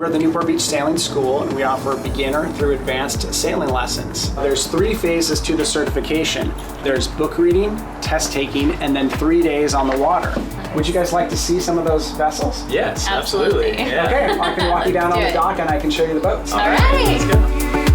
We're the Newport Beach Sailing School, and we offer beginner through advanced sailing lessons. There's 3 phases to the certification. There's book reading, test taking, and then 3 days on the water. Would you guys like to see some of those vessels? Yes, absolutely. Yeah. Okay, I can walk you down on the dock and I can show you the boats. All right. Let's go.